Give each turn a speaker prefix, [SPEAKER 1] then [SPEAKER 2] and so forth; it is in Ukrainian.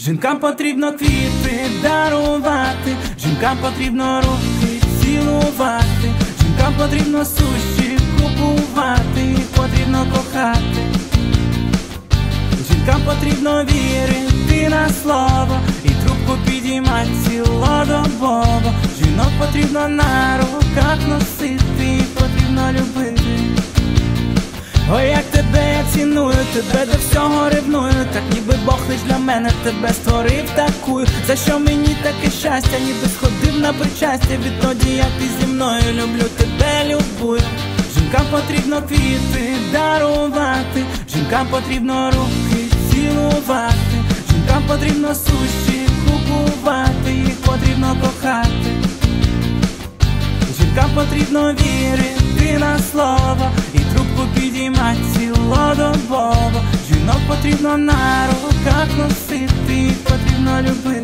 [SPEAKER 1] Жінкам потрібно квіти дарувати, жінкам потрібно руки цілувати, жінкам потрібно суші купувати, їх потрібно кохати. Жінкам потрібно вірити на слово і трубку підіймати цілодобово. Жінок потрібно на руках носити, їх потрібно любити. Ой, як тебе я ціную, тебе до всього ревную, так ніби Бог лиш для мене тебе створив такую. За що мені таке щастя, ніби сходив на причастя, відтоді як ти зі мною, люблю тебе, любую. Жінкам потрібно квіти дарувати, жінкам потрібно руки цілувати, жінкам потрібно суші купувати, їх потрібно кохати. Жінкам потрібно вірити на слово і трубку підіймати цілодобово. Жінок потрібно на руках носити, їх потрібно любити.